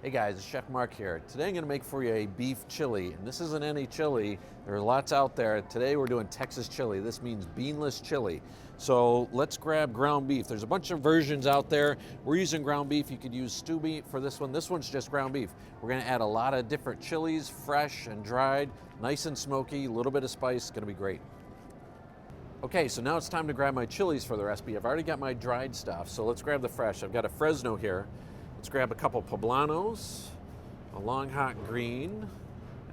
Hey guys, it's Chef Mark here. Today I'm going to make for you a beef chili, and this isn't any chili. There are lots out there. Today we're doing Texas chili. This means beanless chili. So let's grab ground beef. There's a bunch of versions out there. We're using ground beef. You could use stew meat for this one. This one's just ground beef. We're going to add a lot of different chilies, fresh and dried, nice and smoky, a little bit of spice. It's going to be great. Okay, so now it's time to grab my chilies for the recipe. I've already got my dried stuff, so let's grab the fresh. I've got a Fresno here. Let's grab a couple poblanos, a long hot green,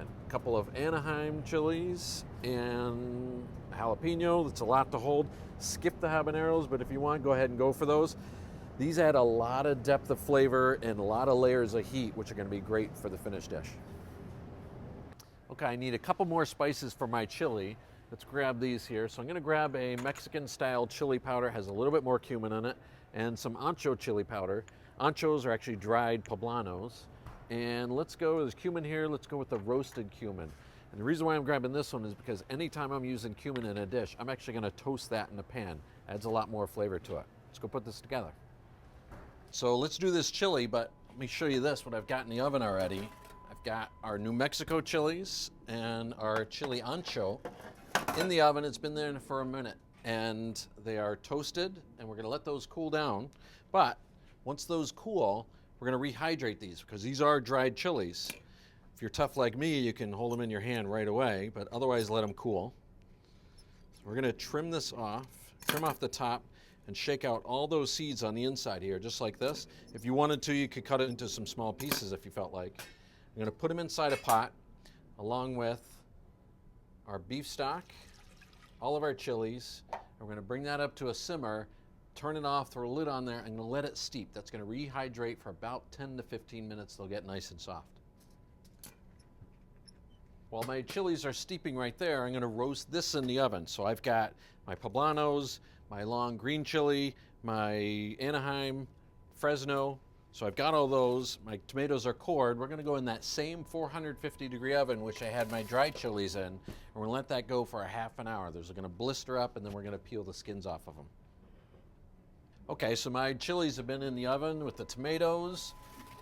a couple of Anaheim chilies, and a jalapeno. That's a lot to hold. Skip the habaneros, but if you want, go ahead and go for those. These add a lot of depth of flavor and a lot of layers of heat, which are going to be great for the finished dish. Okay, I need a couple more spices for my chili. Let's grab these here. So I'm going to grab a Mexican style chili powder, has a little bit more cumin in it, and some ancho chili powder. Anchos are actually dried poblanos. And let's go, there's cumin here, let's go with the roasted cumin. And the reason why I'm grabbing this one is because anytime I'm using cumin in a dish, I'm actually going to toast that in a pan. Adds a lot more flavor to it. Let's go put this together. So let's do this chili, but let me show you this, what I've got in the oven already. I've got our New Mexico chilies and our chili ancho in the oven. It's been there for a minute, and they are toasted, and we're going to let those cool down. But once those cool, we're going to rehydrate these because these are dried chilies. If you're tough like me, you can hold them in your hand right away, but otherwise let them cool. So we're going to trim this off, trim off the top, and shake out all those seeds on the inside here, just like this. If you wanted to, you could cut it into some small pieces if you felt like. I'm going to put them inside a pot along with our beef stock, all of our chilies, and we're going to bring that up to a simmer, turn it off, throw a lid on there, and let it steep. That's going to rehydrate for about 10 to 15 minutes. They'll get nice and soft. While my chilies are steeping right there, I'm going to roast this in the oven. So I've got my poblanos, my long green chili, my Anaheim, Fresno. So I've got all those. My tomatoes are cored. We're going to go in that same 450-degree oven, which I had my dried chilies in, and we're going to let that go for a half an hour. Those are going to blister up, and then we're going to peel the skins off of them. Okay, so my chilies have been in the oven with the tomatoes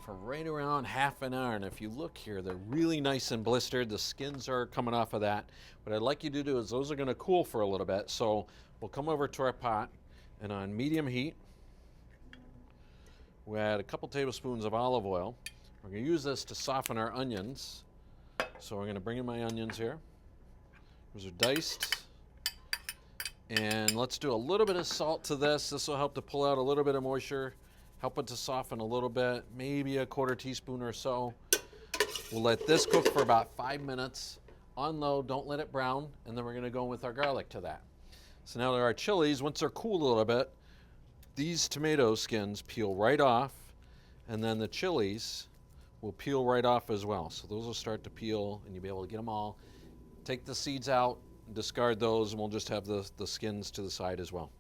for right around half an hour. And if you look here, they're really nice and blistered. The skins are coming off of that. What I'd like you to do is those are going to cool for a little bit. So we'll come over to our pot, and on medium heat, we add a couple tablespoons of olive oil. We're going to use this to soften our onions. So we're going to bring in my onions here. Those are diced. And let's do a little bit of salt to this. This will help to pull out a little bit of moisture, help it to soften a little bit, maybe a quarter teaspoon or so. We'll let this cook for about 5 minutes on low. Don't let it brown. And then we're going to go with our garlic to that. So now our chilies, once they're cooled a little bit, these tomato skins peel right off, and then the chilies will peel right off as well. So those will start to peel, and you'll be able to get them all. Take the seeds out, discard those, and we'll just have the skins to the side as well.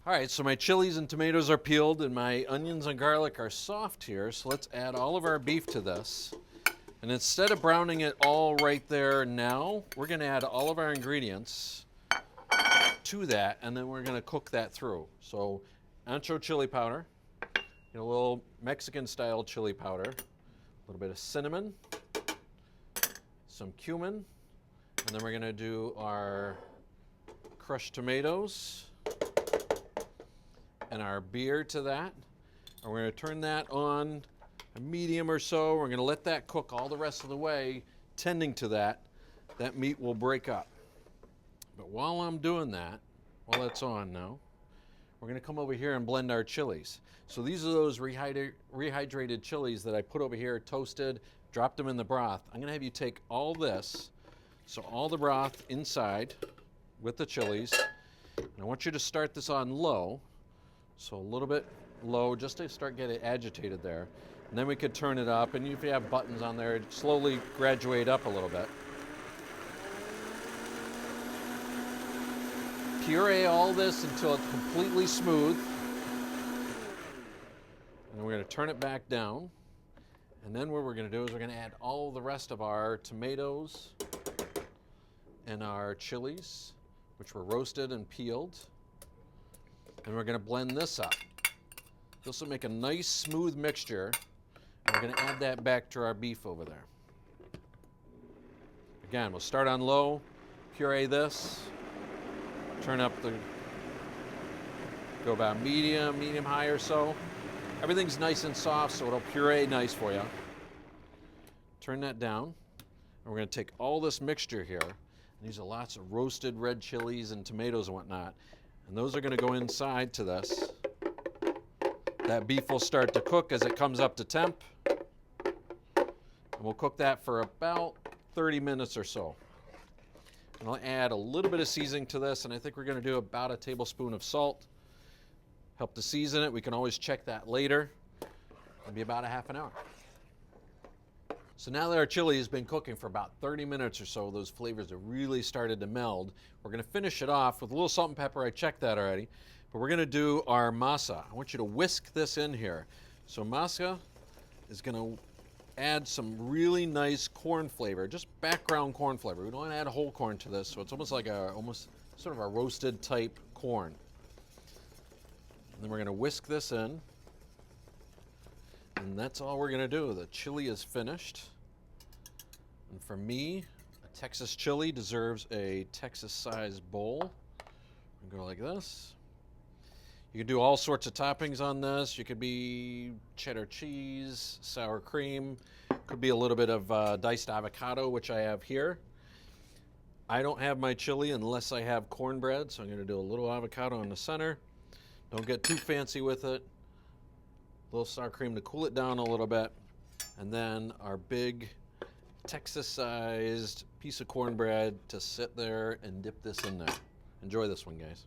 All right, so my chilies and tomatoes are peeled, and my onions and garlic are soft here. So let's add all of our beef to this. And instead of browning it all right there now, we're going to add all of our ingredients to that, and then we're going to cook that through. So ancho chili powder, a little Mexican style chili powder, a little bit of cinnamon, some cumin, and then we're going to do our crushed tomatoes and our beer to that. And we're going to turn that on a medium or so. We're going to let that cook all the rest of the way, tending to that. That meat will break up. But while I'm doing that, while that's on now, we're going to come over here and blend our chilies. So these are those rehydrated chilies that I put over here, toasted, dropped them in the broth. I'm going to have you take all this, so all the broth inside with the chilies. And I want you to start this on low, so a little bit low, just to start getting agitated there. And then we could turn it up, and if you have buttons on there, slowly graduate up a little bit. Puree all this until it's completely smooth. And we're going to turn it back down. And then what we're going to do is we're going to add all the rest of our tomatoes and our chilies, which were roasted and peeled. And we're going to blend this up. This will make a nice smooth mixture. We're going to add that back to our beef over there. Again, we'll start on low, puree this, turn up the, go about medium high or so. Everything's nice and soft, so it'll puree nice for you. Turn that down. And we're going to take all this mixture here. And these are lots of roasted red chilies and tomatoes and whatnot. And those are going to go inside to this. That beef will start to cook as it comes up to temp. And we'll cook that for about 30 minutes or so. And I'll add a little bit of seasoning to this, and I think we're going to do about a tablespoon of salt. Help to season it. We can always check that later. It'll be about a half an hour. So now that our chili has been cooking for about 30 minutes or so, those flavors have really started to meld. We're going to finish it off with a little salt and pepper. I checked that already. But we're going to do our masa. I want you to whisk this in here. So masa is going to add some really nice corn flavor, just background corn flavor. We don't want to add whole corn to this, so it's almost like almost sort of a roasted type corn. And then we're going to whisk this in. And that's all we're going to do. The chili is finished. And for me, a Texas chili deserves a Texas-sized bowl. We go like this. You can do all sorts of toppings on this. You could be cheddar cheese, sour cream. Could be a little bit of diced avocado, which I have here. I don't have my chili unless I have cornbread, so I'm going to do a little avocado in the center. Don't get too fancy with it. A little sour cream to cool it down a little bit. And then our big Texas-sized piece of cornbread to sit there and dip this in there. Enjoy this one, guys.